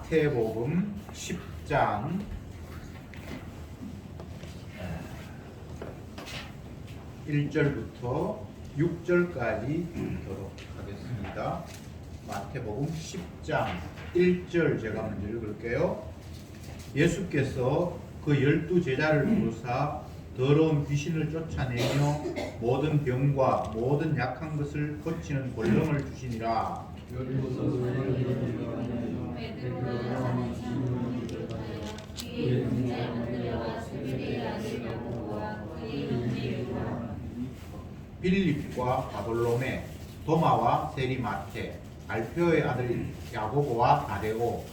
마태복음 10장 1절부터 6절까지 읽도록 하겠습니다. 마태복음 10장 1절 제가 먼저 읽을게요. 예수께서 그 12제자를 부르사 더러운 귀신을 쫓아내며 모든 병과 모든 약한 것을 고치는 권능을 주시니라. 빌립과 바돌로메, 도마와 세리마테, 알페오의 아들 야고보와 다데오,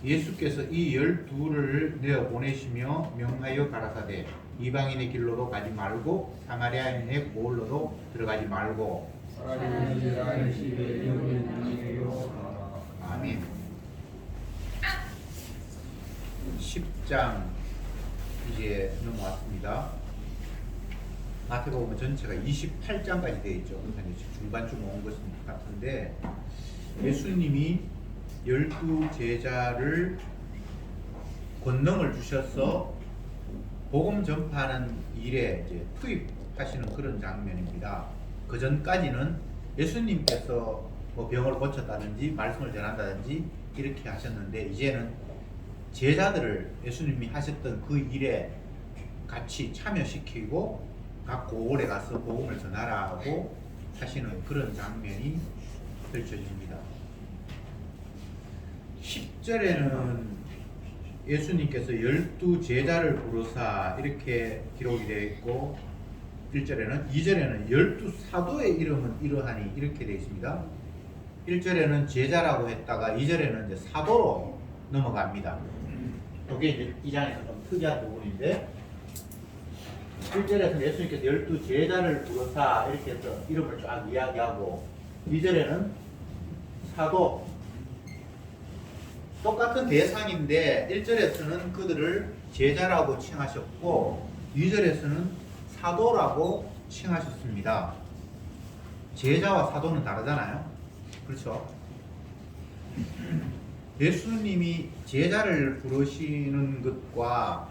예수께서 이 12를 내어 보내시며 명하여 가라사대 이방인의 길로도 가지 말고 사마리아인의 고을로도 들어가지 말고. 아멘. 10장 이제 넘어왔습니다. 마태복음 전체가 28장까지 되어 있죠. 중반쯤 온 것 같은데 예수님이 12제자를 권능을 주셔서 복음 전파하는 일에 이제 투입하시는 그런 장면입니다. 그 전까지는 예수님께서 뭐 병을 고쳤다든지 말씀을 전한다든지 이렇게 하셨는데 이제는 제자들을 예수님이 하셨던 그 일에 같이 참여시키고 각 고을에 가서 복음을 전하라고 하시는 그런 장면이 펼쳐집니다. 10절에는 예수님께서 12제자를 부르사 이렇게 기록이 되어 있고 1절에는 2절에는 12사도의 이름은 이러하니 이렇게 되어 있습니다. 1절에는 제자라고 했다가 2절에는 이제 사도로 넘어갑니다. 이게 이제 이 장에서 좀 특이한 부분인데 1절에서는 예수님께서 12제자를 부르사 이렇게 해서 이름을 쫙 이야기하고 2절에는 사도 똑같은 대상인데 1절에서는 그들을 제자라고 칭하셨고 2절에서는 사도라고 칭하셨습니다. 제자와 사도는 다르잖아요. 그렇죠? 예수님이 제자를 부르시는 것과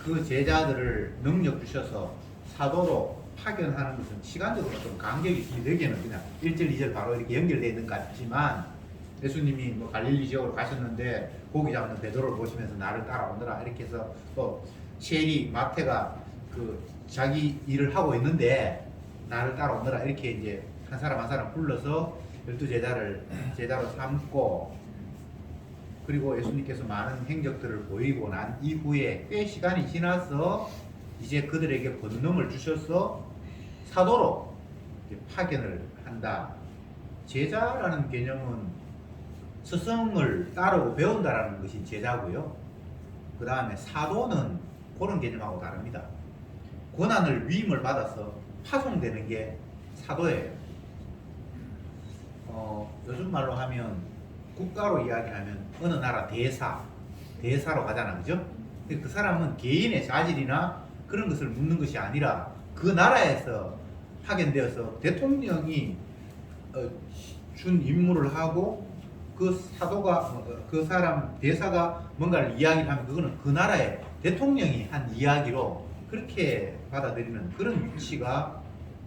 그 제자들을 능력 주셔서 사도로 파견하는 것은 시간적으로 좀 간격이 있습니다. 여기에는 그냥 1절, 2절 바로 이렇게 연결되어 있는 것 같지만 예수님이 뭐 갈릴리 지역으로 가셨는데 고기 잡는 베드로를 보시면서 나를 따라오너라 이렇게 해서 또 세리 마태가 그 자기 일을 하고 있는데 나를 따라오너라 이렇게 이제 한 사람 한 사람 불러서 12제자를 제자로 삼고 그리고 예수님께서 많은 행적들을 보이고 난 이후에 꽤 시간이 지나서 이제 그들에게 권능을 주셔서 사도로 파견을 한다. 제자라는 개념은 스승을 따르고 배운다라는 것이 제자고요. 그 다음에 사도는 그런 개념하고 다릅니다. 권한을 위임을 받아서 파송되는 게 사도예요. 요즘 말로 하면 국가로 이야기하면 어느 나라 대사로 가잖아, 그죠? 그 사람은 개인의 자질이나 그런 것을 묻는 것이 아니라 그 나라에서 파견되어서 대통령이 준 임무를 하고 그 사도가 그 사람 대사가 뭔가를 이야기를 하면 그거는 그 나라의 대통령이 한 이야기로 그렇게 받아들이는 그런 위치가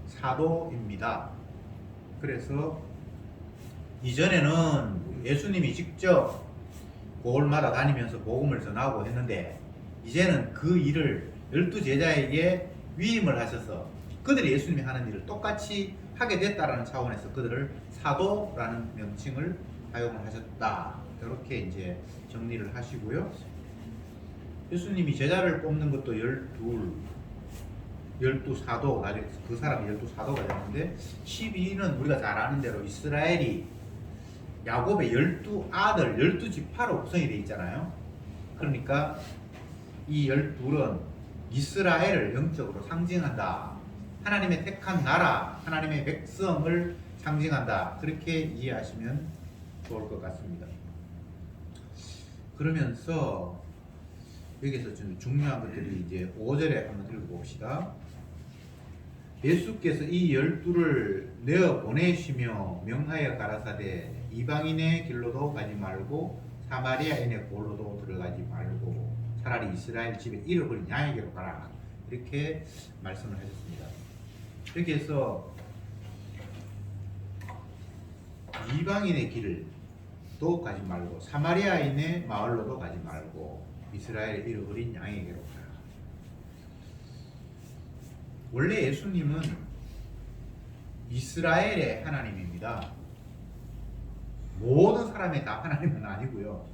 사도입니다. 그래서 이전에는 예수님이 직접 고을마다 다니면서 복음을 전하고 했는데 이제는 그 일을 12제자에게 위임을 하셔서 그들이 예수님이 하는 일을 똑같이 하게 됐다라는 차원에서 그들을 사도라는 명칭을 사용을 하셨다. 이렇게 이제 정리를 하시고요. 예수님이 제자를 뽑는 것도 12사도, 나중에 그 사람이 12사도가 되는데 12는 우리가 잘 아는 대로 이스라엘이 야곱의 12아들, 12지파로 구성이 되어 있잖아요. 그러니까 이 12은 이스라엘을 영적으로 상징한다. 하나님의 택한 나라, 하나님의 백성을 상징한다. 그렇게 이해하시면 좋을 것 같습니다. 그러면서 여기서 좀 중요한 것들이 이제 5절에 한번 읽어봅시다. 예수께서 이 12를 내어 보내시며 명하여 가라사대 이방인의 길로도 가지 말고 사마리아인의 골로도 들어가지 말고 차라리 이스라엘 집에 잃어버린 양에게로 가라, 이렇게 말씀을 하셨습니다. 이렇게 해서 이방인의 길도 가지 말고 사마리아인의 마을로도 가지 말고 이스라엘 잃어버린 양에게로 가라. 원래 예수님은 이스라엘의 하나님입니다. 모든 사람의 다 하나님은 아니고요.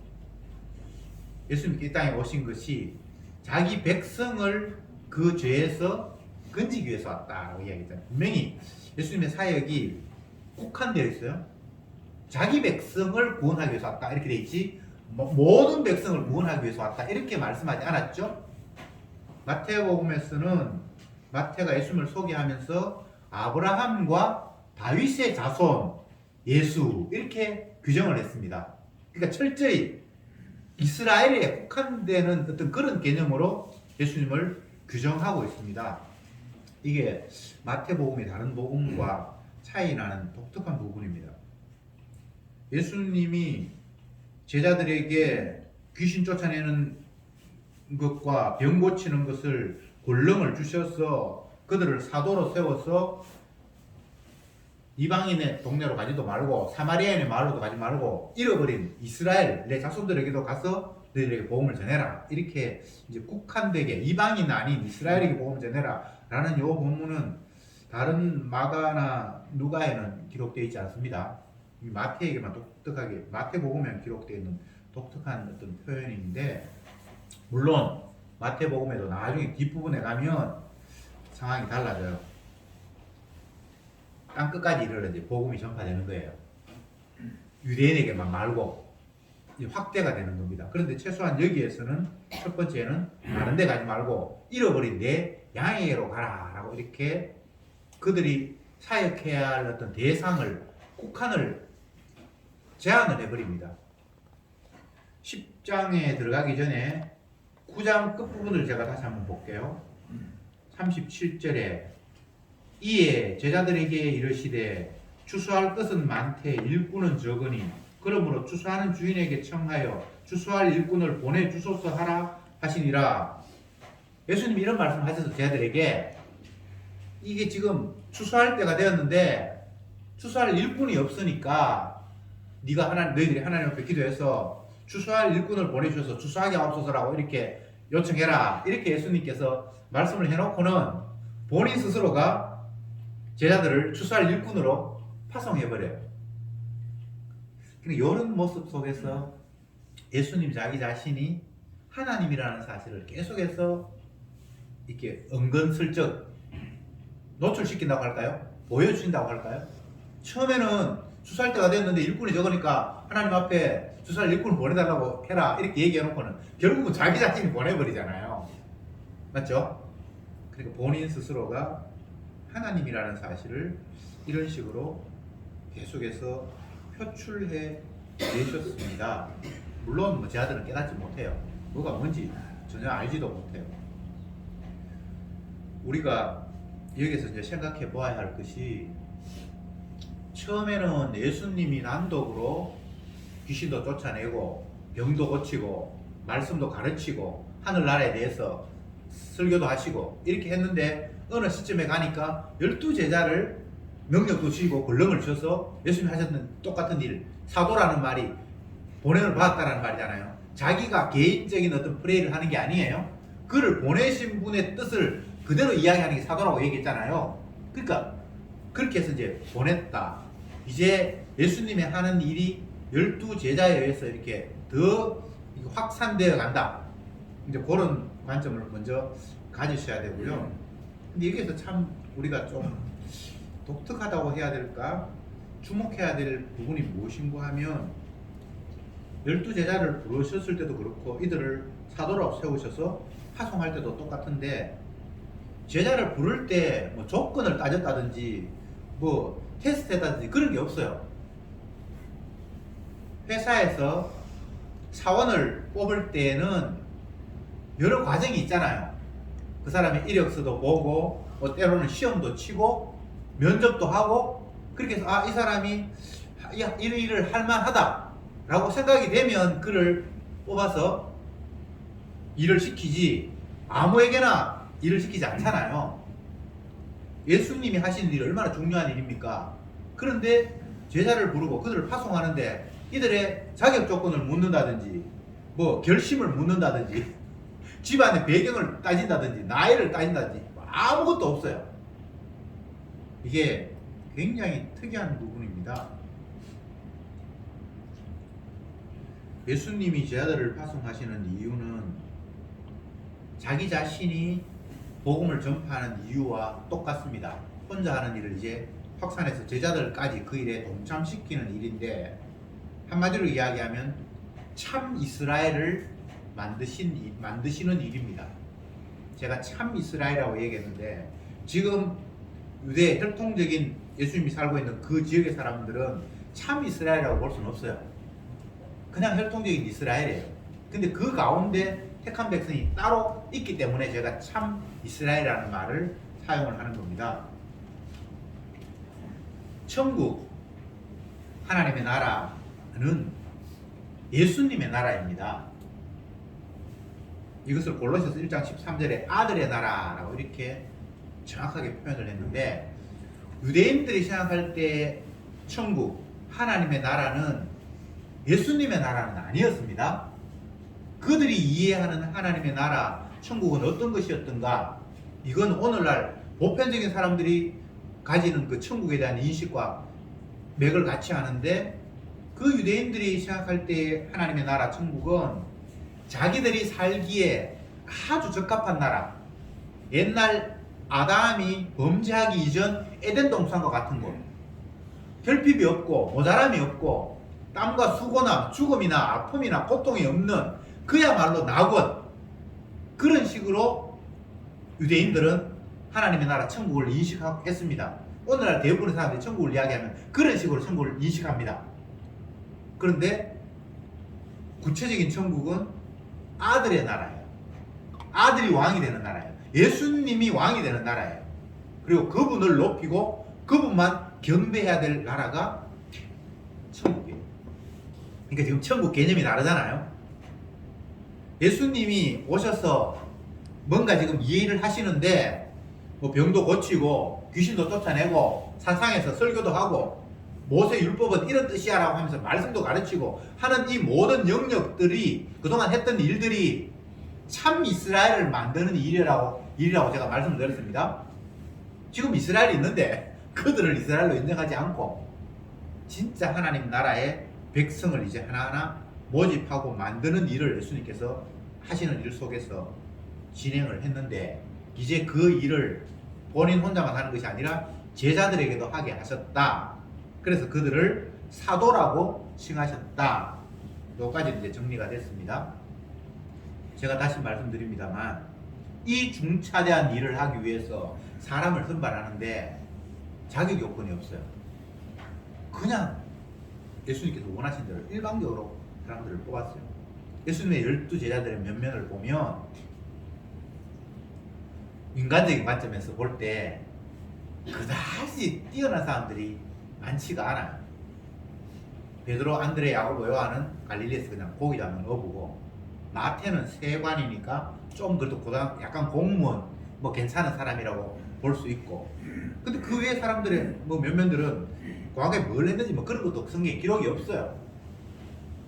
예수님께 이 땅에 오신 것이 자기 백성을 그 죄에서 건지기 위해서 왔다라고 이야기했잖아요. 분명히 예수님의 사역이 국한되어 있어요. 자기 백성을 구원하기 위해서 왔다 이렇게 돼 있지, 모든 백성을 구원하기 위해서 왔다 이렇게 말씀하지 않았죠. 마태복음에서는 마태가 예수님을 소개하면서 아브라함과 다윗의 자손 예수 이렇게 규정을 했습니다. 그러니까 철저히 이스라엘에 국한되는 어떤 그런 개념으로 예수님을 규정하고 있습니다. 이게 마태복음이 다른 복음과 차이 나는 독특한 부분입니다. 예수님이 제자들에게 귀신 쫓아내는 것과 병 고치는 것을 권능을 주셔서 그들을 사도로 세워서 이방인의 동네로 가지도 말고 사마리아인의 마을로도 가지 말고 잃어버린 이스라엘 내 자손들에게도 가서 너희들에게 복음을 전해라, 이렇게 이제 국한되게 이방인 아닌 이스라엘에게 복음을 전해라 라는 요 본문은 다른 마가나 누가에는 기록되어 있지 않습니다. 마태에게만 독특하게, 마태복음에는 기록되어 있는 독특한 어떤 표현인데, 물론 마태복음에도 나중에 뒷부분에 가면 상황이 달라져요. 땅 끝까지 이르러 이제 복음이 전파되는 거예요. 유대인에게만 말고 확대가 되는 겁니다. 그런데 최소한 여기에서는 첫 번째는 다른 데 가지 말고 잃어버린 내 양에게로 가라 라고 이렇게 그들이 사역해야 할 어떤 대상을, 국한을 제한을 해버립니다. 10장에 들어가기 전에 9장 끝부분을 제가 다시 한번 볼게요. 37절에 이에 제자들에게 이르시되 추수할 것은 많되 일꾼은 적으니 그러므로 추수하는 주인에게 청하여 추수할 일꾼을 보내주소서 하라 하시니라. 예수님이 이런 말씀을 하셔서 제자들에게 이게 지금 추수할 때가 되었는데 추수할 일꾼이 없으니까 너희들이 하나님 앞에 기도해서 추수할 일꾼을 보내주셔서 추수하게 하옵소서라고 이렇게 요청해라, 이렇게 예수님께서 말씀을 해놓고는 본인 스스로가 제자들을 추수할 일꾼으로 파송해버려요. 이런 모습 속에서 예수님 자기 자신이 하나님이라는 사실을 계속해서 이렇게 은근슬쩍 노출시킨다고 할까요? 보여주신다고 할까요? 처음에는 추수할 때가 됐는데 일꾼이 적으니까 하나님 앞에 추수할 일꾼을 보내달라고 해라 이렇게 얘기해놓고는 결국은 자기 자신이 보내버리잖아요. 맞죠? 그러니까 본인 스스로가 하나님이라는 사실을 이런 식으로 계속해서 표출해 내셨습니다. 물론 제 아들은 깨닫지 못해요. 뭐가 뭔지 전혀 알지도 못해요. 우리가 여기서 이제 생각해 보아야 할 것이, 처음에는 예수님이 단독으로 귀신도 쫓아내고 병도 고치고 말씀도 가르치고 하늘나라에 대해서 설교도 하시고 이렇게 했는데 어느 시점에 가니까 12제자를 능력도 주시고 권능을 주셔서 예수님이 하셨던 똑같은 일, 사도라는 말이 보냄을 받았다는 말이잖아요. 자기가 개인적인 어떤 플레이를 하는 게 아니에요. 그를 보내신 분의 뜻을 그대로 이야기하는 게 사도라고 얘기했잖아요. 그러니까 그렇게 해서 이제 보냈다. 이제 예수님이 하는 일이 12제자에 의해서 이렇게 더 확산되어 간다. 이제 그런 관점을 먼저 가지셔야 되고요. 근데 여기에서 참 우리가 좀 독특하다고 해야 될까? 주목해야 될 부분이 무엇인가 하면, 12제자를 부르셨을 때도 그렇고 이들을 사도로 세우셔서 파송할 때도 똑같은데, 제자를 부를 때 뭐 조건을 따졌다든지 뭐 테스트했다든지 그런 게 없어요. 회사에서 사원을 뽑을 때는 여러 과정이 있잖아요. 그 사람의 이력서도 보고 뭐 때로는 시험도 치고 면접도 하고 그렇게 해서 아, 이 사람이 야, 이 일을 할 만하다 라고 생각이 되면 그를 뽑아서 일을 시키지 아무에게나 일을 시키지 않잖아요. 예수님이 하시는 일이 얼마나 중요한 일입니까? 그런데 제자를 부르고 그들을 파송하는데 이들의 자격 조건을 묻는다든지 뭐 결심을 묻는다든지 집안의 배경을 따진다든지 나이를 따진다든지 아무것도 없어요. 이게 굉장히 특이한 부분입니다. 예수님이 제자들을 파송하시는 이유는 자기 자신이 복음을 전파하는 이유와 똑같습니다. 혼자 하는 일을 이제 확산해서 제자들까지 그 일에 동참시키는 일인데 한마디로 이야기하면 참 이스라엘을 만드시는 일입니다. 제가 참 이스라엘이라고 얘기했는데 지금 유대 혈통적인 예수님이 살고 있는 그 지역의 사람들은 참 이스라엘이라고 볼 수는 없어요. 그냥 혈통적인 이스라엘이에요. 근데 그 가운데 택한 백성이 따로 있기 때문에 제가 참 이스라엘이라는 말을 사용을 하는 겁니다. 천국, 하나님의 나라는 예수님의 나라입니다. 이것을 골로새서 1장 13절에 아들의 나라라고 이렇게 정확하게 표현을 했는데 유대인들이 생각할 때 천국, 하나님의 나라는 예수님의 나라는 아니었습니다. 그들이 이해하는 하나님의 나라, 천국은 어떤 것이었던가? 이건 오늘날 보편적인 사람들이 가지는 그 천국에 대한 인식과 맥을 같이 하는데 그 유대인들이 생각할 때 하나님의 나라, 천국은 자기들이 살기에 아주 적합한 나라, 옛날 아담이 범죄하기 이전 에덴 동산과 같은 곳, 결핍이 없고 모자람이 없고 땀과 수고나 죽음이나 아픔이나 고통이 없는 그야말로 낙원, 그런 식으로 유대인들은 하나님의 나라 천국을 인식했습니다. 오늘날 대부분의 사람들이 천국을 이야기하면 그런 식으로 천국을 인식합니다. 그런데 구체적인 천국은 아들의 나라예요. 아들이 왕이 되는 나라예요. 예수님이 왕이 되는 나라예요. 그리고 그분을 높이고 그분만 경배해야 될 나라가 천국이에요. 그러니까 지금 천국 개념이 다르잖아요. 예수님이 오셔서 뭔가 지금 일을 하시는데 뭐 병도 고치고 귀신도 쫓아내고 산상에서 설교도 하고 모세 율법은 이런 뜻이야 라고 하면서 말씀도 가르치고 하는 이 모든 영역들이 그동안 했던 일들이 참 이스라엘을 만드는 일이라고 제가 말씀을 드렸습니다. 지금 이스라엘이 있는데 그들을 이스라엘로 인정하지 않고 진짜 하나님 나라의 백성을 이제 하나하나 모집하고 만드는 일을 예수님께서 하시는 일 속에서 진행을 했는데 이제 그 일을 본인 혼자만 하는 것이 아니라 제자들에게도 하게 하셨다. 그래서 그들을 사도라고 칭하셨다. 여기까지 이제 정리가 됐습니다. 제가 다시 말씀드립니다만 이 중차대한 일을 하기 위해서 사람을 선발하는데 자격 요건이 없어요. 그냥 예수님께서 원하신 대로 일방적으로 사람들을 뽑았어요. 예수님의 12제자들의 면면을 보면 인간적인 관점에서 볼 때 그다지 뛰어난 사람들이 많지가 않아요. 베드로, 안드레, 야고보, 요한은 갈릴리에서 그냥 고기 잡는 어부고 마태는 세관이니까 좀 그래도 약간 공무원 뭐 괜찮은 사람이라고 볼 수 있고 근데 그 외의 사람들의 뭐 면면들은 과거에 뭘 했는지 뭐 그런 것도 성경에 기록이 없어요.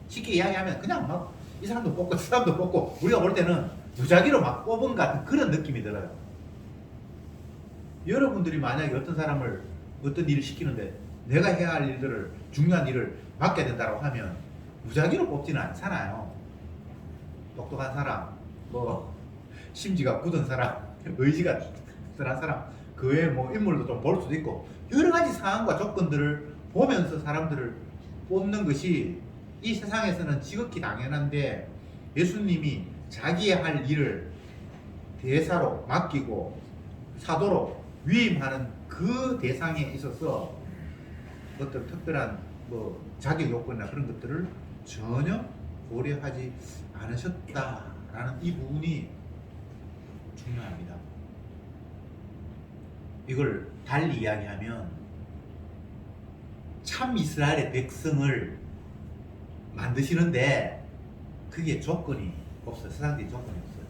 쉽게 이야기하면 그냥 막 이 사람도 뽑고 저 사람도 뽑고 우리가 볼 때는 무작위로 막 뽑은 같은 그런 느낌이 들어요. 여러분들이 만약에 어떤 사람을 어떤 일을 시키는데 내가 해야 할 일들을 중요한 일을 맡게 된다고 하면 무작위로 뽑지는 않잖아요. 똑똑한 사람, 뭐 심지가 굳은 사람, 의지가 튼튼한 사람, 그 외에 뭐 인물도 좀 볼 수도 있고 여러 가지 상황과 조건들을 보면서 사람들을 뽑는 것이 이 세상에서는 지극히 당연한데 예수님이 자기의 할 일을 대사로 맡기고 사도로 위임하는 그 대상에 있어서 어떤 특별한 뭐 자격 요건이나 그런 것들을 전혀 고려하지 않으셨다라는 이 부분이 중요합니다. 이걸 달리 이야기하면 참 이스라엘의 백성을 만드시는데 그게 조건이 없어요. 세상적인 조건이 없어요.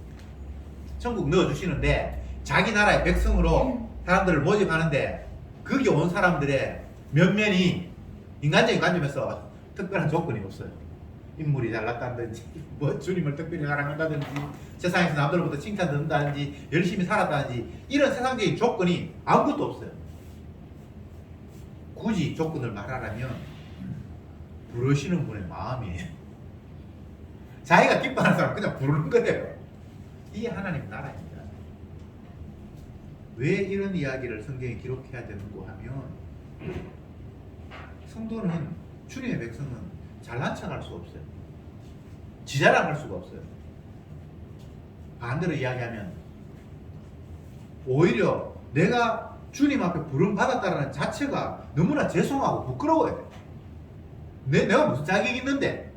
천국 넣어주시는데 자기 나라의 백성으로 사람들을 모집하는데 거기 온 사람들의 면면이 인간적인 관점에서 특별한 조건이 없어요. 인물이 잘났다든지 뭐 주님을 특별히 사랑한다든지 세상에서 남들보다 칭찬 듣는다든지 열심히 살았다든지 이런 세상적인 조건이 아무것도 없어요. 굳이 조건을 말하라면 부르시는 분의 마음이에요. 자기가 기뻐하는 사람 그냥 부르는 거예요. 이게 하나님 나라입니다. 왜 이런 이야기를 성경에 기록해야 되는고 하면 성도는 주님의 백성은 잘난 척할 수 없어요. 지자랑할 수가 없어요. 반대로 이야기하면 오히려 내가 주님 앞에 부름 받았다는 자체가 너무나 죄송하고 부끄러워요. 내가 무슨 자격이 있는데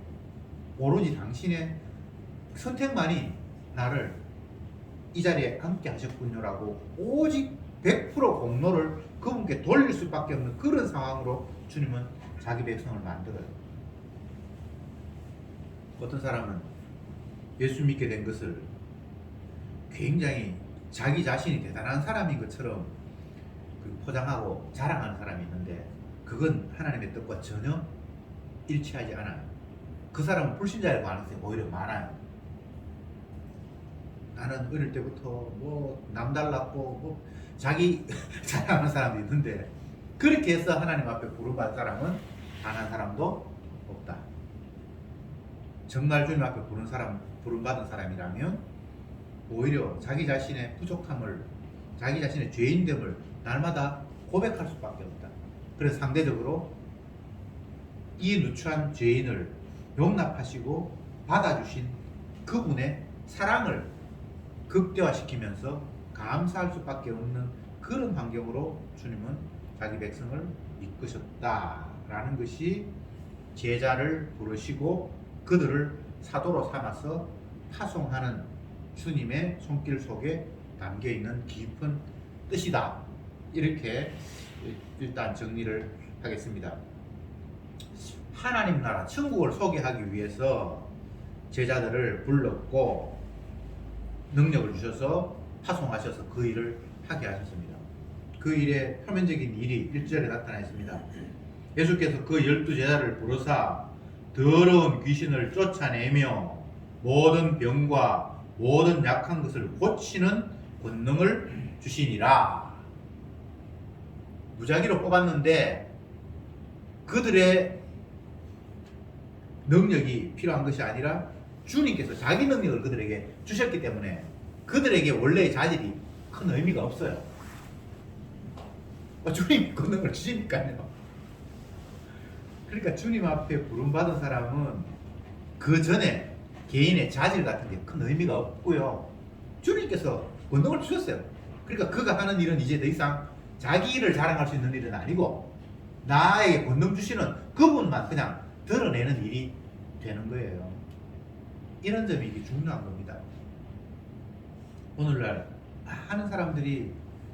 오로지 당신의 선택만이 나를 이 자리에 함께 하셨군요라고 오직 100% 공로를 그분께 돌릴 수밖에 없는 그런 상황으로 주님은 자기 백성을 만들어요. 어떤 사람은 예수 믿게 된 것을 굉장히 자기 자신이 대단한 사람인 것처럼 포장하고 자랑하는 사람이 있는데 그건 하나님의 뜻과 전혀 일치하지 않아요. 그 사람은 불신자일 가능성이 오히려 많아요. 나는 어릴 때부터 뭐 남달랐고 뭐 자기 자랑하는 사람도 있는데 그렇게 해서 하나님 앞에 부름받은 사람은 단 한 사람도 없다. 정말 주님 앞에 부름받은 사람이라면 오히려 자기 자신의 부족함을, 자기 자신의 죄인됨을 날마다 고백할 수밖에 없다. 그래서 상대적으로 이 누추한 죄인을 용납하시고 받아주신 그분의 사랑을 극대화시키면서 감사할 수밖에 없는 그런 환경으로 주님은 자기 백성을 이끄셨다라는 것이 제자를 부르시고 그들을 사도로 삼아서 파송하는 주님의 손길 속에 담겨있는 깊은 뜻이다. 이렇게 일단 정리를 하겠습니다. 하나님 나라 천국을 소개하기 위해서 제자들을 불렀고 능력을 주셔서 파송하셔서 그 일을 하게 하셨습니다. 그 일의 표면적인 일이 1절에 나타나 있습니다. 예수께서 그 12제자를 부르사 더러운 귀신을 쫓아내며 모든 병과 모든 약한 것을 고치는 권능을 주시니라. 무작위로 뽑았는데 그들의 능력이 필요한 것이 아니라 주님께서 자기 능력을 그들에게 주셨기 때문에 그들에게 원래의 자질이 큰 의미가 없어요. 주님이 권능을 주시니까요. 그러니까 주님 앞에 부름받은 사람은 그 전에 개인의 자질 같은 게 큰 의미가 없고요. 주님께서 권능을 주셨어요. 그러니까 그가 하는 일은 이제 더 이상 자기 일을 자랑할 수 있는 일은 아니고 나에게 권능 주시는 그분만 그냥 드러내는 일이 되는 거예요. 이런 점이 이게 중요한 겁니다. 오늘날 하는 사람들이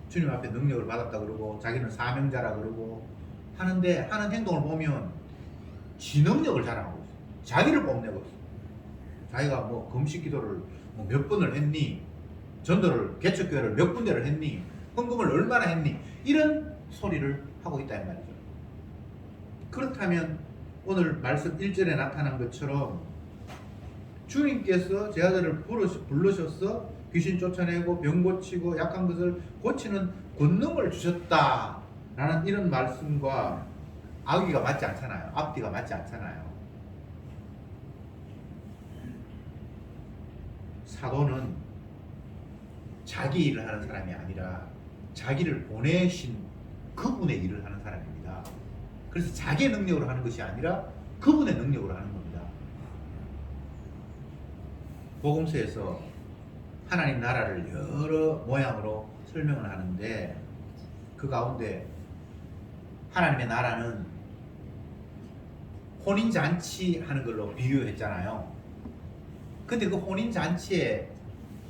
주님 앞에 능력을 받았다 그러고 자기는 사명자라 그러고 하는데 하는 행동을 보면 지 능력을 자랑하고 있어요. 자기를 뽐내고 있어요. 자기가 뭐 금식 기도를 뭐 몇 번을 했니? 전도를 개척교회를 몇 군데를 했니? 헌금을 얼마나 했니? 이런 소리를 하고 있다는 말이죠. 그렇다면 오늘 말씀 1절에 나타난 것처럼 주님께서 제자들을 부르셔서 귀신 쫓아내고 병 고치고 약한 것을 고치는 권능을 주셨다라는 이런 말씀과 앞뒤가 맞지 않잖아요. 앞뒤가 맞지 않잖아요. 사도는 자기 일을 하는 사람이 아니라 자기를 보내신 그분의 일을 하는 사람입니다. 그래서 자기의 능력으로 하는 것이 아니라 그분의 능력으로 하는 겁니다. 복음서에서 하나님 나라를 여러 모양으로 설명을 하는데 그 가운데 하나님의 나라는 혼인잔치 하는 걸로 비유했잖아요. 근데 그 혼인잔치에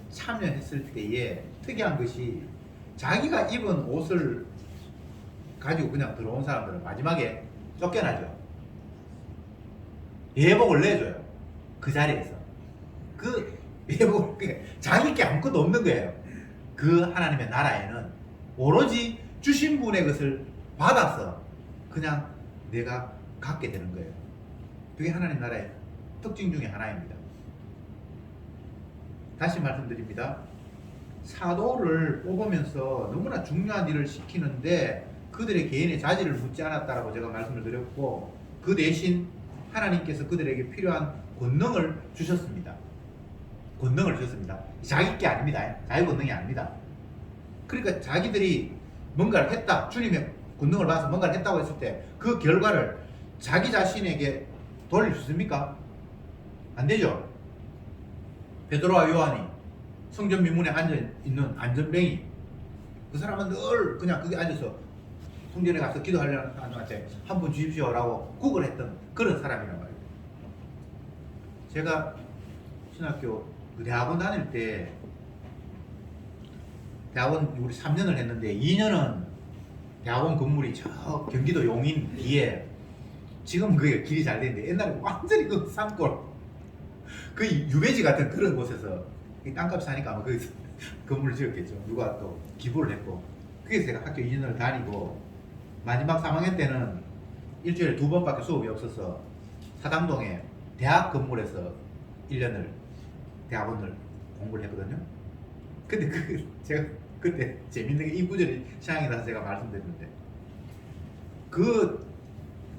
참여했을 때에 특이한 것이 자기가 입은 옷을 가지고 그냥 들어온 사람들은 마지막에 쫓겨나죠. 예복을 내줘요. 그 자리에서. 그 예복을, 그러니까 자기 게 아무것도 없는 거예요. 그 하나님의 나라에는 오로지 주신 분의 것을 받아서 그냥 내가 갖게 되는 거예요. 그게 하나님 나라의 특징 중에 하나입니다. 다시 말씀드립니다. 사도를 뽑으면서 너무나 중요한 일을 시키는데 그들의 개인의 자질을 묻지 않았다라고 제가 말씀을 드렸고, 그 대신 하나님께서 그들에게 필요한 권능을 주셨습니다. 권능을 주셨습니다. 자기 게 아닙니다. 자기 권능이 아닙니다. 그러니까 자기들이 뭔가를 했다, 주님의 권능을 받아서 뭔가를 했다고 했을 때 그 결과를 자기 자신에게 돌릴 수 있습니까? 안 되죠. 베드로와 요한이 성전 미문에 앉아있는 안전뱅이, 그 사람은 늘 그냥 거기 앉아서 성전에 가서 기도하려는 사람한테 한 분 주십시오라고 구걸했던 그런 사람이란 말이에요. 제가 신학교 그 대학원 다닐 때, 대학원 우리 3년을 했는데 2년은 대학원 건물이 저 경기도 용인 뒤에, 지금 그게 길이 잘 되는데 옛날에 완전히 그 산골, 그 유배지 같은 그런 곳에서 땅값이 사니까 아마 거기서 건물을 지었겠죠. 누가 또 기부를 했고. 그래서 제가 학교 2년을 다니고 마지막 3학년 때는 일주일에 2번밖에 수업이 없어서 사당동에 대학 건물에서 1년을 대학원을 공부를 했거든요. 근데 제가 그때 재밌는 게 이 구절이 생각이 나서 제가 말씀드렸는데, 그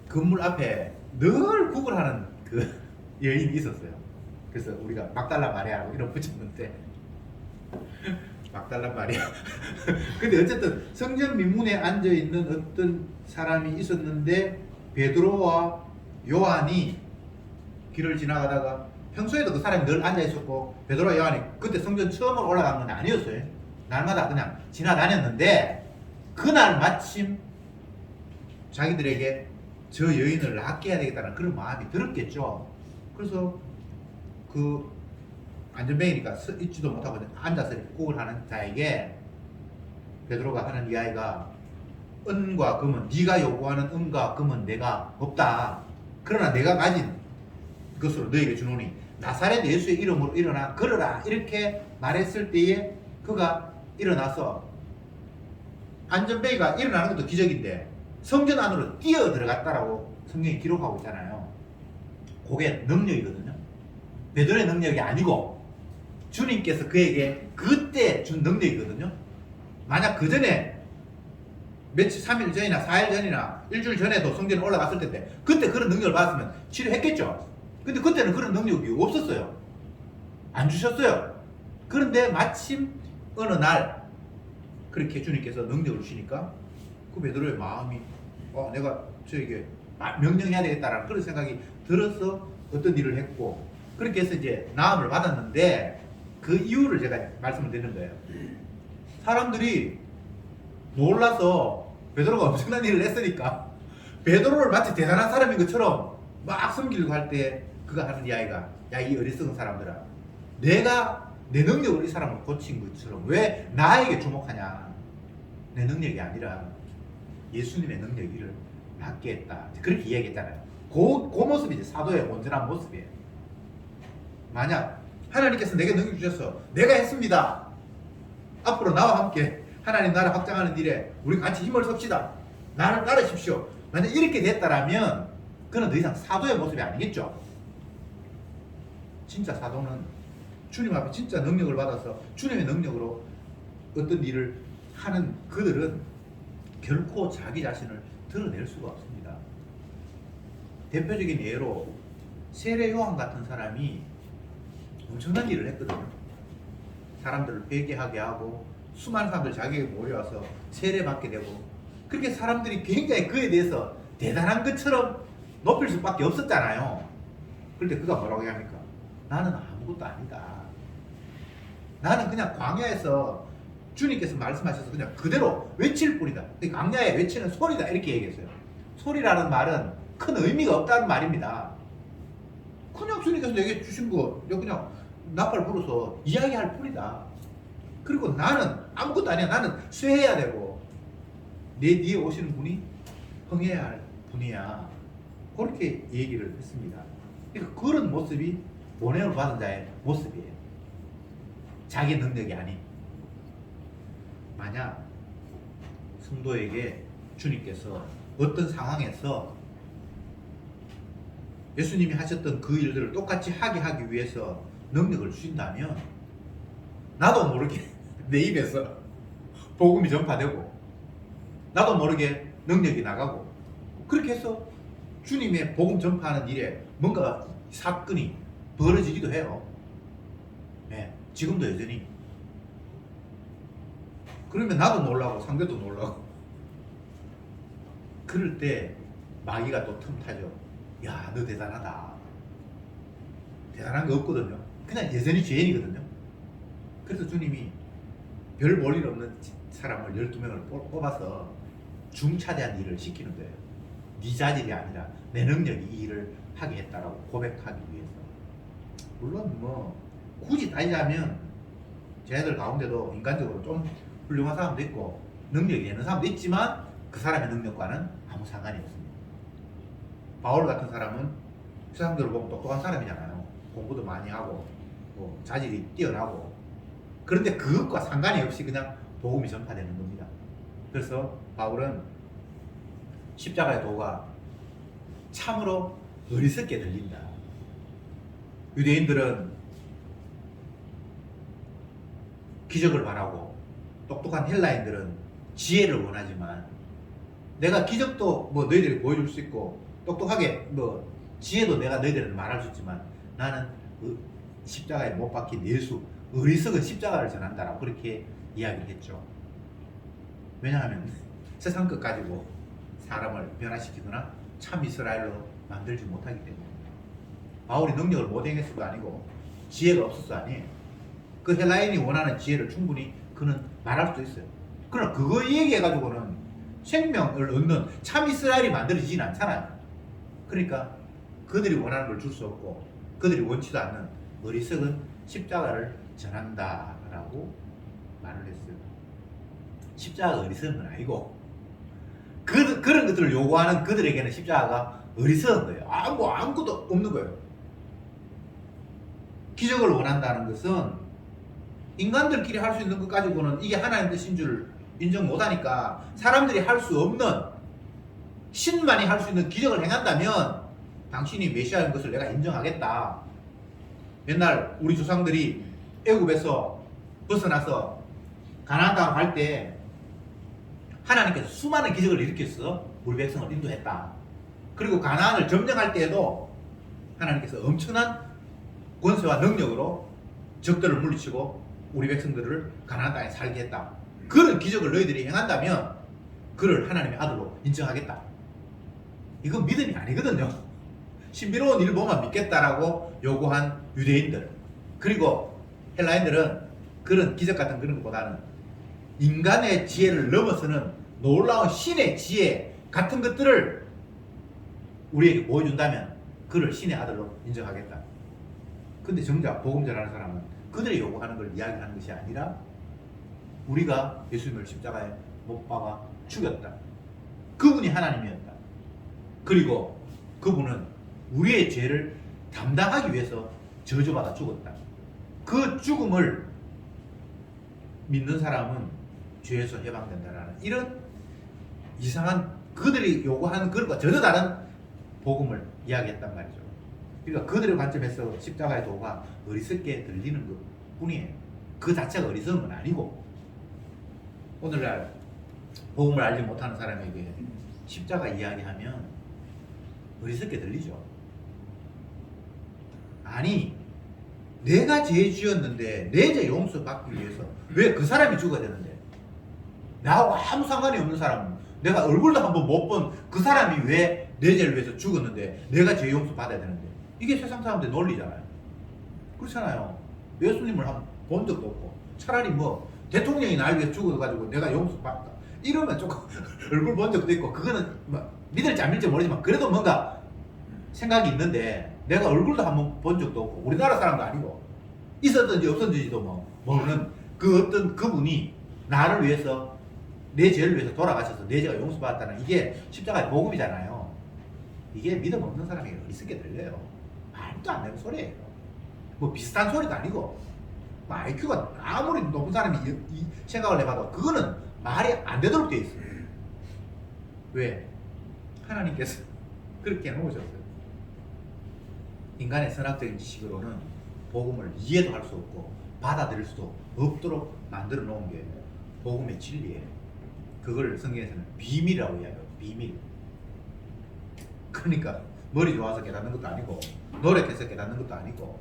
건물 앞에 늘 구걸하는 그 여인이 있었어요. 그래서 우리가 막달라 마리아라고 이름 붙였는데 막달라 마리아. 근데 어쨌든 성전 민문에 앉아 있는 어떤 사람이 있었는데 베드로와 요한이 길을 지나가다가, 평소에도 그 사람이 늘 앉아 있었고 베드로와 요한이 그때 성전 처음 올라간 건 아니었어요. 날마다 그냥 지나다녔는데 그날 마침 자기들에게 저 여인을 낫게 해야 되겠다는 그런 마음이 들었겠죠. 그래서 그 안전뱅이니까 있지도 못하고 앉아서 구걸 하는 자에게 베드로가 하는 이야기가, 은과 금은, 네가 요구하는 은과 금은 내가 없다. 그러나 내가 가진 것으로 너에게 주노니 나사렛 예수의 이름으로 일어나 걸어라. 이렇게 말했을 때에 그가 일어나서, 안전뱅이가 일어나는 것도 기적인데 성전 안으로 뛰어 들어갔다라고 성경이 기록하고 있잖아요. 그게 능력이거든요. 베드로의 능력이 아니고 주님께서 그에게 그때 준 능력이거든요. 만약 그 전에 며칠 3일 전이나 4일 전이나 일주일 전에도 성전에 올라갔을 텐데 그때 그런 능력을 받았으면 치료했겠죠. 근데 그때는 그런 능력이 없었어요. 안 주셨어요. 그런데 마침 어느 날 그렇게 주님께서 능력을 주시니까 그 베드로의 마음이 내가 저에게 명령해야 되겠다라는 그런 생각이 들어서 어떤 일을 했고, 그렇게 해서 이제 나음을 받았는데 그 이유를 제가 말씀을 드리는 거예요. 사람들이 놀라서 베드로가 엄청난 일을 했으니까 베드로를 마치 대단한 사람인 것처럼 막 섬기려고 할 때 그가 하는 이야기가, 야 이 어리석은 사람들아, 내가 내 능력으로 이 사람을 고친 것처럼 왜 나에게 주목하냐. 내 능력이 아니라 예수님의 능력이 이를 낫게 했다. 그렇게 이야기했잖아요. 그 모습이 이제 사도의 온전한 모습이에요. 만약 하나님께서 내게 능력 주셔서 내가 했습니다. 앞으로 나와 함께 하나님 나라 확장하는 일에 우리 같이 힘을 씁시다. 나를 따르십시오. 만약 이렇게 됐다라면 그는 더 이상 사도의 모습이 아니겠죠. 진짜 사도는 주님 앞에 진짜 능력을 받아서 주님의 능력으로 어떤 일을 하는 그들은 결코 자기 자신을 드러낼 수가 없습니다. 대표적인 예로 세례 요한 같은 사람이 엄청난 일을 했거든요. 사람들을 회개하게 하고 수많은 사람들 자기에게 모여와서 세례받게 되고, 그렇게 사람들이 굉장히 그에 대해서 대단한 것처럼 높일 수밖에 없었잖아요. 그런데 그가 뭐라고 합니까? 나는 아무것도 아니다. 나는 그냥 광야에서 주님께서 말씀하셔서 그냥 그대로 외칠 뿐이다. 광야에 외치는 소리다. 이렇게 얘기했어요. 소리라는 말은 큰 의미가 없다는 말입니다. 그냥 주님께서 내게 주신 거 그냥 나팔 불어서 이야기할 뿐이다. 그리고 나는 아무것도 아니야. 나는 쇠해야 되고 내 뒤에 오시는 분이 흥해야 할 분이야. 그렇게 얘기를 했습니다. 그러니까 그런 모습이 보냄을 받은 자의 모습이에요. 자기 능력이 아닌. 만약 성도에게 주님께서 어떤 상황에서 예수님이 하셨던 그 일들을 똑같이 하게 하기 위해서 능력을 주신다면 나도 모르게 내 입에서 복음이 전파되고 나도 모르게 능력이 나가고 그렇게 해서 주님의 복음 전파하는 일에 뭔가 사건이 벌어지기도 해요. 네, 지금도 여전히. 그러면 나도 놀라고 상대도 놀라고. 그럴 때 마귀가 또 틈타죠. 야, 너 대단하다. 대단한 거 없거든요. 그냥 여전히 죄인이거든요. 그래서 주님이 별 볼 일 없는 사람을 12명을 뽑아서 중차대한 일을 시키는 거예요. 네 자질이 아니라 내 능력이 이 일을 하게 했다라고 고백하기 위해서. 물론 뭐 굳이 따지자면 쟤네들 가운데도 인간적으로 좀 훌륭한 사람도 있고 능력이 있는 사람도 있지만 그 사람의 능력과는 아무 상관이 없습니다. 바울 같은 사람은 세상적으로 보면 똑똑한 사람이잖아요. 공부도 많이 하고 뭐 자질이 뛰어나고. 그런데 그것과 상관이 없이 그냥 복음이 전파되는 겁니다. 그래서 바울은 십자가의 도가 참으로 어리석게 들린다. 유대인들은 기적을 바라고 똑똑한 헬라인들은 지혜를 원하지만 내가 기적도 뭐 너희들이 보여줄 수 있고 똑똑하게 뭐 지혜도 내가 너희들한테 말할 수 있지만 나는 십자가에 못 박힌 예수 어리석은 십자가를 전한다라고 그렇게 이야기를 했죠. 왜냐하면 세상 것 가지고 사람을 변화시키거나 참 이스라엘로 만들지 못하기 때문에. 바울이 능력을 못 행했어도 아니고 지혜가 없어서 아니에요. 그 헬라인이 원하는 지혜를 충분히 그는 말할 수 있어요. 그러나 그거 얘기해가지고는 생명을 얻는 참 이스라엘이 만들어지진 않잖아요. 그러니까 그들이 원하는 걸 줄 수 없고 그들이 원치도 않는 어리석은 십자가를 전한다라고 말을 했어요. 십자가가 어리석은 건 아니고 그런 것들을 요구하는 그들에게는 십자가가 어리석은 거예요. 아무것도 없는 거예요. 기적을 원한다는 것은 인간들끼리 할 수 있는 것 가지고는 이게 하나님 뜻인 줄 인정 못하니까 사람들이 할 수 없는 신만이 할 수 있는 기적을 행한다면 당신이 메시아인 것을 내가 인정하겠다. 옛날 우리 조상들이 애굽에서 벗어나서 가나안 땅으로 갈 때 하나님께서 수많은 기적을 일으켰어. 우리 백성을 인도했다. 그리고 가나안을 점령할 때에도 하나님께서 엄청난 권세와 능력으로 적들을 물리치고 우리 백성들을 가나안 땅에 살게 했다. 그런 기적을 너희들이 행한다면 그를 하나님의 아들로 인정하겠다. 이건 믿음이 아니거든요. 신비로운 일을 보면 믿겠다라고 요구한 유대인들, 그리고 헬라인들은 그런 기적 같은 그런 것보다는 인간의 지혜를 넘어서는 놀라운 신의 지혜 같은 것들을 우리에게 보여준다면 그를 신의 아들로 인정하겠다. 근데 정작 복음 전하는 사람은 그들이 요구하는 걸 이야기하는 것이 아니라 우리가 예수님을 십자가에 못 박아 죽였다. 그분이 하나님이었다. 그리고 그분은 우리의 죄를 담당하기 위해서 저주받아 죽었다. 그 죽음을 믿는 사람은 죄에서 해방된다라는 이런 이상한 그들이 요구하는 것과 전혀 다른 복음을 이야기했단 말이죠. 그러니까 그들의 관점에서 십자가의 도가 어리석게 들리는 것 뿐이에요. 그 자체가 어리석은 건 아니고, 오늘날 복음을 알지 못하는 사람에게 십자가 이야기하면 어리석게 들리죠. 아니, 내가 죄 지었는데 내 죄 용서받기 위해서 왜 그 사람이 죽어야 되는데, 나하고 아무 상관이 없는 사람, 내가 얼굴도 한번 못 본 그 사람이 왜 내 죄를 위해서 죽었는데 내가 죄 용서 받아야 되는데, 이게 세상 사람들의 논리잖아요. 그렇잖아요. 예수님을 한번 본 적도 없고 차라리 뭐 대통령이 날 위해 죽어가지고 내가 용서 받다 이러면 조금 얼굴 본 적도 있고 그거는 뭐 믿을지 안 믿을지 모르지만 그래도 뭔가 생각이 있는데, 내가 얼굴도 한번 본 적도 없고 우리나라 사람도 아니고 있었든지 없었는지도 뭐 모르는 그 어떤 그분이 나를 위해서 내 죄를 위해서 돌아가셔서 내 죄가 용서받았다는 이게 십자가의 복음이잖아요. 이게 믿음 없는 사람이 어리석게 들려요. 말도 안 되는 소리예요. 뭐 비슷한 소리도 아니고 뭐 IQ가 아무리 높은 사람이 이 생각을 해봐도 그거는 말이 안 되도록 돼 있어요. 왜? 하나님께서 그렇게 해놓으셨어요. 인간의 선악적인 지식으로는 복음을 이해도 할 수 없고 받아들일 수도 없도록 만들어 놓은 게 복음의 진리예요. 그걸 성경에서는 비밀이라고 이야기해요. 비밀. 그러니까 머리 좋아서 깨닫는 것도 아니고 노력해서 깨닫는 것도 아니고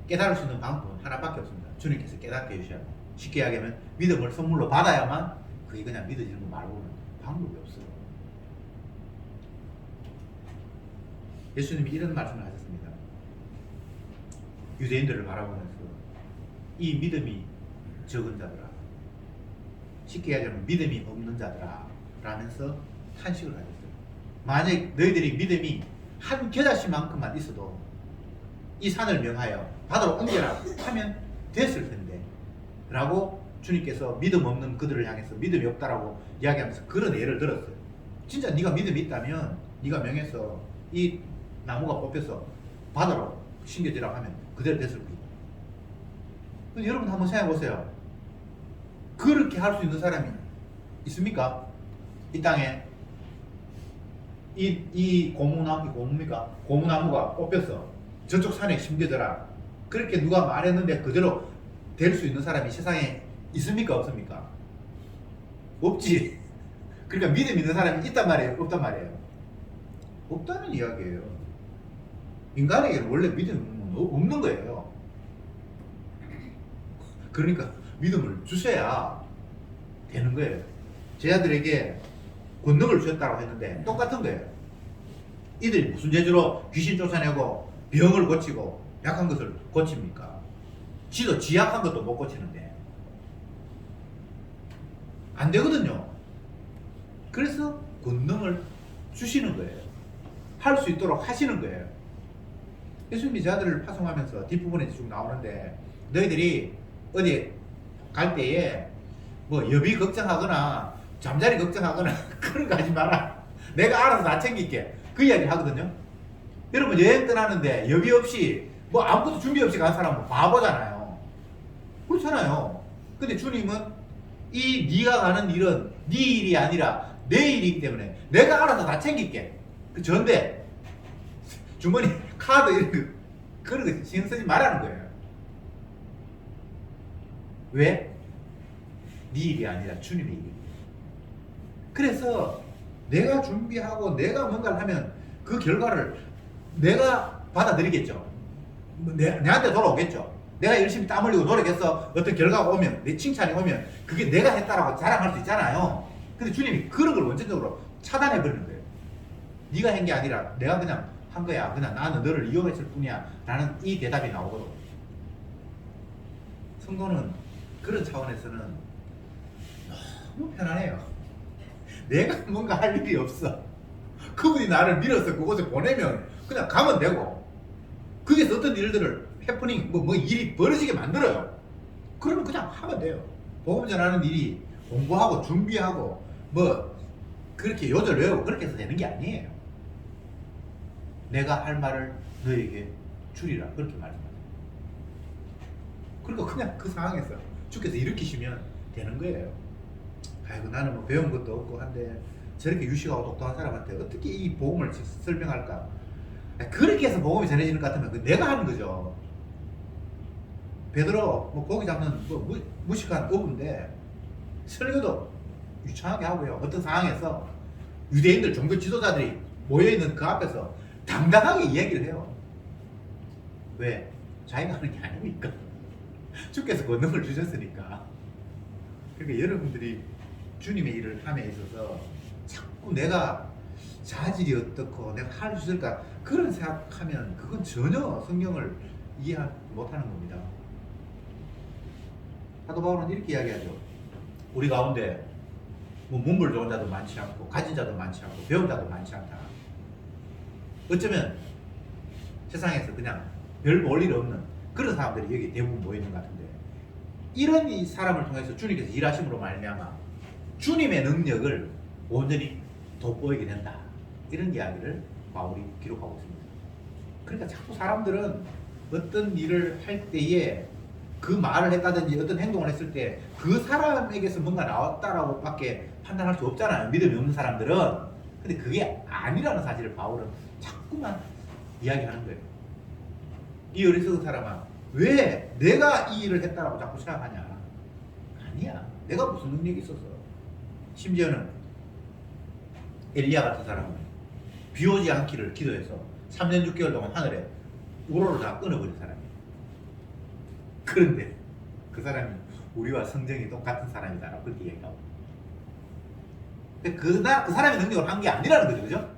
깨달을 수 있는 방법은 하나밖에 없습니다. 주님께서 깨닫게 해주셔야 합니다. 쉽게 이야기하면 믿음을 선물로 받아야만 그게 그냥 믿어지는 거 말고는 방법이 없어요. 예수님이 이런 말씀을 하셨습니다. 유대인들을 바라보면서 이 믿음이 적은 자들아, 쉽게 이야기하면 믿음이 없는 자들아 라면서 탄식을 하셨어요. 만약 너희들이 믿음이 한 겨자씨만큼만 있어도 이 산을 명하여 바다로 옮겨라 하면 됐을 텐데 라고 주님께서 믿음 없는 그들을 향해서 믿음이 없다라고 이야기하면서 그런 예를 들었어요. 진짜 네가 믿음이 있다면 네가 명해서 이 나무가 뽑혀서 바다로 심겨지라고 하면 그대로 됐을 거예요. 근데 여러분 한번 생각해 보세요. 그렇게 할 수 있는 사람이 있습니까? 이 땅에 이 고무나무가 뽑혀서 저쪽 산에 심겨져라. 그렇게 누가 말했는데 그대로 될 수 있는 사람이 세상에 있습니까? 없습니까? 없지. 그러니까 믿음 있는 사람이 있단 말이에요? 없단 말이에요? 없다는 이야기예요. 인간에게는 원래 믿음은 없는 거예요. 그러니까 믿음을 주셔야 되는 거예요. 제자들에게 권능을 주셨다고 했는데 똑같은 거예요. 이들이 무슨 재주로 귀신 쫓아내고 병을 고치고 약한 것을 고칩니까? 지도 지약한 것도 못 고치는데 안 되거든요. 그래서 권능을 주시는 거예요. 할 수 있도록 하시는 거예요. 예수님이 제자들을 파송하면서 뒷부분에 쭉 나오는데 너희들이 어디 갈 때에 뭐 여비 걱정하거나 잠자리 걱정하거나 그런 거 하지 마라. 내가 알아서 다 챙길게. 그 이야기를 하거든요. 여러분 여행 떠나는데 여비 없이 뭐 아무것도 준비 없이 간 사람은 바보잖아요. 그렇잖아요. 근데 주님은 이 네가 가는 일은 네 일이 아니라 내 일이기 때문에 내가 알아서 다 챙길게. 그 전데 주머니 카드 이런 거 그런 거 신경 쓰지 말라는 거예요. 왜? 네 일이 아니라 주님의 일이에요. 그래서 내가 준비하고 내가 뭔가를 하면 그 결과를 내가 받아들이겠죠. 내한테 돌아오겠죠. 내가 열심히 땀 흘리고 노력해서 어떤 결과가 오면, 내 칭찬이 오면 그게 내가 했다라고 자랑할 수 있잖아요. 근데 주님이 그런 걸 원천적으로 차단해 버리는 거예요. 네가 한 게 아니라 내가 그냥 한 거야. 그냥 나는 너를 이용했을 뿐이야. 라는 이 대답이 나오거든. 성도는 그런 차원에서는 너무 편안해요. 내가 뭔가 할 일이 없어. 그분이 나를 밀어서 그곳에 보내면 그냥 가면 되고, 거기서 어떤 일들을 해프닝 뭐 일이 벌어지게 만들어요. 그러면 그냥 하면 돼요. 복음 전하는 일이 공부하고 준비하고 뭐 그렇게 요절 외우고 그렇게 해서 되는 게 아니에요. 내가 할 말을 너에게 주리라 그렇게 말씀하세요. 그러니까 그냥 그 상황에서 주께서 일으키시면 되는 거예요. 아이고 나는 뭐 배운 것도 없고 한데 저렇게 유식하고 똑똑한 사람한테 어떻게 이 복음을 설명할까? 그렇게 해서 복음이 전해지는 것 같으면 내가 하는 거죠. 베드로 뭐 고기 잡는 뭐 무식한 어부인데 설교도 유창하게 하고요. 어떤 상황에서 유대인들 종교 지도자들이 모여있는 그 앞에서 당당하게 이야기를 해요. 왜? 자기가 하는 게 아니니까. 주께서 권능을 주셨으니까. 그러니까 여러분들이 주님의 일을 함에 있어서 자꾸 내가 자질이 어떻고 내가 할 수 있을까 그런 생각하면 그건 전혀 성경을 이해 못하는 겁니다. 사도 바울은 이렇게 이야기하죠. 우리 가운데 뭐 문벌 좋은 자도 많지 않고 가진 자도 많지 않고 배운 자도 많지 않다. 어쩌면 세상에서 그냥 별 볼 일 없는 그런 사람들이 여기 대부분 모이는 것 같은데 이런 이 사람을 통해서 주님께서 일하심으로 말미암아 주님의 능력을 온전히 돋보이게 된다. 이런 이야기를 바울이 기록하고 있습니다. 그러니까 자꾸 사람들은 어떤 일을 할 때에 그 말을 했다든지 어떤 행동을 했을 때 그 사람에게서 뭔가 나왔다라고 밖에 판단할 수 없잖아요. 믿음이 없는 사람들은. 근데 그게 아니라는 사실을 바울은 자꾸만 이야기하는 거예요. 이 어리석은 사람아, 왜 내가 이 일을 했다라고 자꾸 생각하냐? 아니야. 내가 무슨 능력이 있었어. 심지어는 엘리야 같은 사람은 비 오지 않기를 기도해서 3년 6개월 동안 하늘에 우로를 다 끊어버린 사람이에요. 그런데 그 사람이 우리와 성정이 똑같은 사람이다라고 그렇게 얘기하고, 근데 그 사람의 능력을 한 게 아니라는 거죠. 그죠?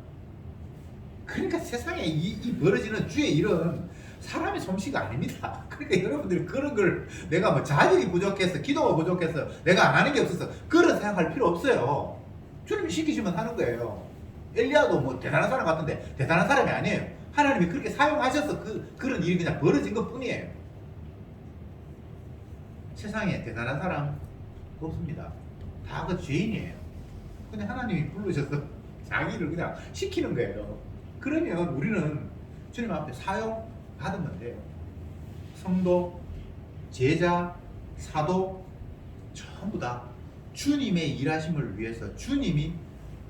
그러니까 세상에 이 벌어지는 주의 일은 사람의 솜씨가 아닙니다. 그러니까 여러분들이 그런 걸 내가 뭐 자질이 부족해서, 기도가 부족해서, 내가 안 하는 게 없어서 그런 생각할 필요 없어요. 주님이 시키시면 하는 거예요. 엘리야도 뭐 대단한 사람 같은데 대단한 사람이 아니에요. 하나님이 그렇게 사용하셔서 그런 일이 그냥 벌어진 것 뿐이에요. 세상에 대단한 사람 없습니다. 다 그 죄인이에요. 그냥 하나님이 부르셔서 자기를 그냥 시키는 거예요. 그러면 우리는 주님 앞에 사용받으면 돼요. 성도, 제자, 사도 전부 다 주님의 일하심을 위해서 주님이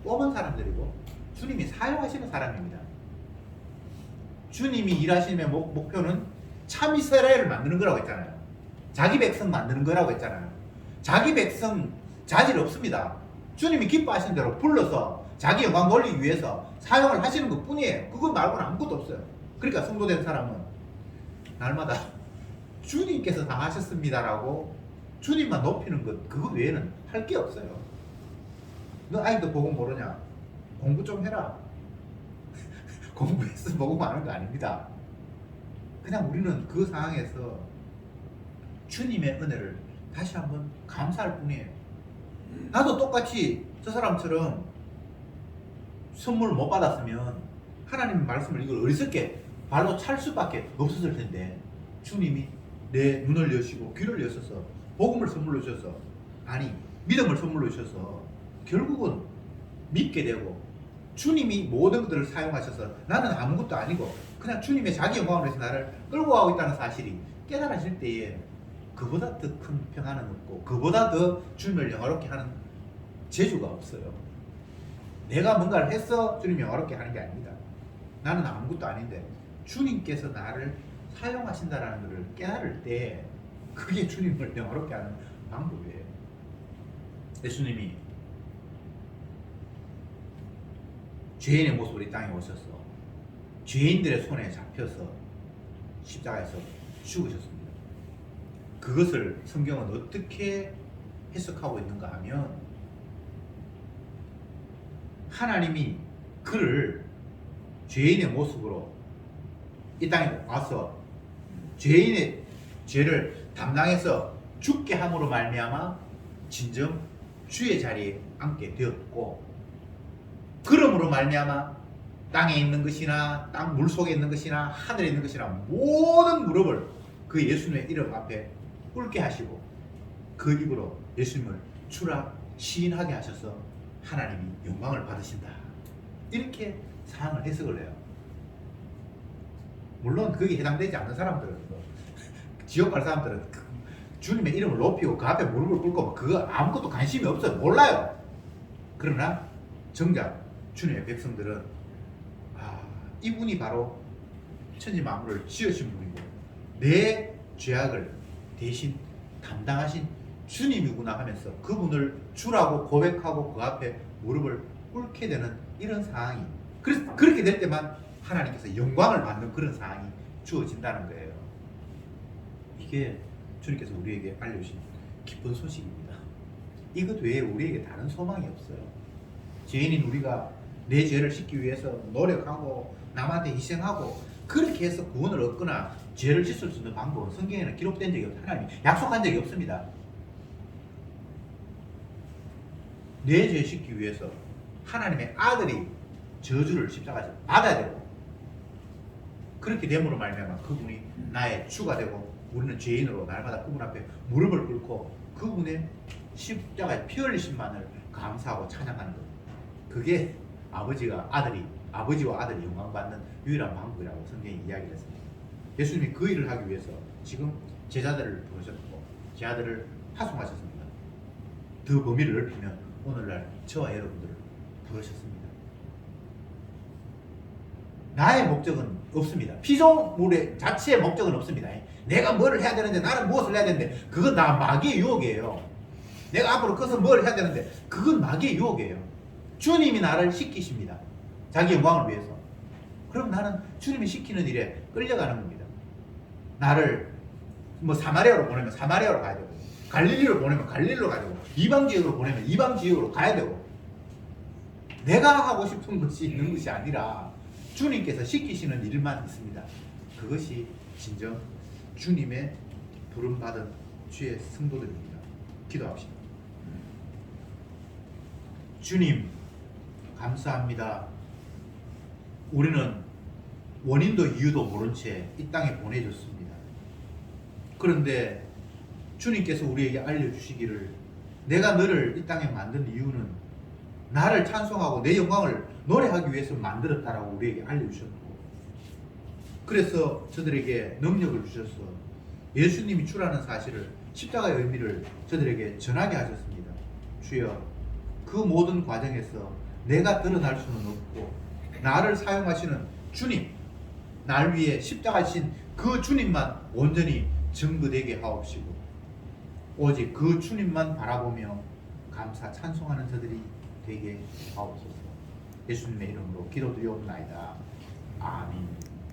뽑은 사람들이고 주님이 사용하시는 사람입니다. 주님이 일하시는 목표는 참 이스라엘을 만드는 거라고 했잖아요. 자기 백성 만드는 거라고 했잖아요. 자기 백성 자질 없습니다. 주님이 기뻐하시는 대로 불러서 자기 영광 돌리기 위해서 사용을 하시는 것 뿐이에요. 그것 말고는 아무것도 없어요. 그러니까 성도된 사람은 날마다 주님께서 다 하셨습니다라고 주님만 높이는 것, 그거 외에는 할 게 없어요. 너 아직도 복음 모르냐? 공부 좀 해라. 공부해서 복음 아는 거 아닙니다. 그냥 우리는 그 상황에서 주님의 은혜를 다시 한번 감사할 뿐이에요. 나도 똑같이 저 사람처럼 선물을 못 받았으면 하나님의 말씀을 이걸 어리석게 발로 찰 수밖에 없었을 텐데 주님이 내 눈을 여시고 귀를 여셔서 복음을 선물로 주셔서, 아니 믿음을 선물로 주셔서 결국은 믿게 되고 주님이 모든 것들을 사용하셔서 나는 아무것도 아니고 그냥 주님의 자기 영광을 위해서 나를 끌고 가고 있다는 사실이 깨달아질 때에 그보다 더 큰 평안은 없고 그보다 더 주님을 영화롭게 하는 재주가 없어요. 내가 뭔가를 해서 주님이 영화롭게 하는 게 아닙니다. 나는 아무것도 아닌데 주님께서 나를 사용하신다는 것을 깨달을 때 그게 주님을 영화롭게 하는 방법이에요. 예수님이 죄인의 모습으로 이 땅에 오셔서 죄인들의 손에 잡혀서 십자가에서 죽으셨습니다. 그것을 성경은 어떻게 해석하고 있는가 하면 하나님이 그를 죄인의 모습으로 이 땅에 와서 죄인의 죄를 담당해서 죽게 함으로 말미암아 진정 주의 자리에 앉게 되었고, 그러므로 말미암아 땅에 있는 것이나 땅 물속에 있는 것이나 하늘에 있는 것이나 모든 무릎을 그 예수님의 이름 앞에 꿇게 하시고 그 입으로 예수님을 주라 시인하게 하셔서 하나님이 영광을 받으신다. 이렇게 상황을 해석을 해요. 물론 거기에 해당되지 않는 사람들은, 지옥 갈 사람들은 주님의 이름을 높이고 그 앞에 무릎을 꿇고 그거 아무것도 관심이 없어요. 몰라요. 그러나 정작 주님의 백성들은 이분이 바로 천지 만물을 지으신 분이고 내 죄악을 대신 담당하신 주님이구나 하면서 그분을 주라고 고백하고 그 앞에 무릎을 꿇게 되는 이런 상황이, 그래서 그렇게 될 때만 하나님께서 영광을 받는 그런 상황이 주어진다는 거예요. 이게 주님께서 우리에게 알려주신 기쁜 소식입니다. 이것 외에 우리에게 다른 소망이 없어요. 죄인인 우리가 내 죄를 씻기 위해서 노력하고 남한테 희생하고 그렇게 해서 구원을 얻거나 죄를 씻을 수 있는 방법은 성경에는 기록된 적이 없어요. 하나님이 약속한 적이 없습니다. 내 죄 씻기 위해서 하나님의 아들이 저주를 십자가에서 받아야 되고, 그렇게 됨으로 말미암아 그분이 나의 주가 되고 우리는 죄인으로 날마다 그분 앞에 무릎을 꿇고 그분의 십자가에 피 흘리심만을 감사하고 찬양하는 것. 그게 아버지와 아들이 영광받는 유일한 방법이라고 성경이 이야기를 했습니다. 예수님이 그 일을 하기 위해서 지금 제자들을 부르셨고 제자들을 파송하셨습니다. 그 범위를 넓히면 오늘날 저와 여러분들을 부르셨습니다. 나의 목적은 없습니다. 피조물의 자체의 목적은 없습니다. 내가 뭘 해야 되는데, 나는 무엇을 해야 되는데, 그건 다 마귀의 유혹이에요. 내가 앞으로 커서 뭘 해야 되는데, 그건 마귀의 유혹이에요. 주님이 나를 시키십니다. 자기 영광을 위해서. 그럼 나는 주님이 시키는 일에 끌려가는 겁니다. 나를 뭐 사마리아로 보내면 사마리아로 가야 되고, 갈릴리로 보내면 갈릴리로 가야 되고, 이방 지역으로 보내면 이방 지역으로 가야 되고, 내가 하고 싶은 것이 있는 것이 아니라 주님께서 시키시는 일만 있습니다. 그것이 진정 주님의 부름받은 주의 성도들입니다. 기도합시다. 주님 감사합니다. 우리는 원인도 이유도 모른 채 이 땅에 보내줬습니다. 그런데 주님께서 우리에게 알려주시기를 내가 너를 이 땅에 만든 이유는 나를 찬송하고 내 영광을 노래하기 위해서 만들었다라고 우리에게 알려주셨고, 그래서 저들에게 능력을 주셔서 예수님이 주라는 사실을, 십자가의 의미를 저들에게 전하게 하셨습니다. 주여, 그 모든 과정에서 내가 드러날 수는 없고 나를 사용하시는 주님, 날 위해 십자가신 그 주님만 온전히 증거되게 하옵시고 오직 그 주님만 바라보며 감사 찬송하는 저들이 되게 하옵소서. 예수님의 이름으로 기도드리옵나이다. 아멘.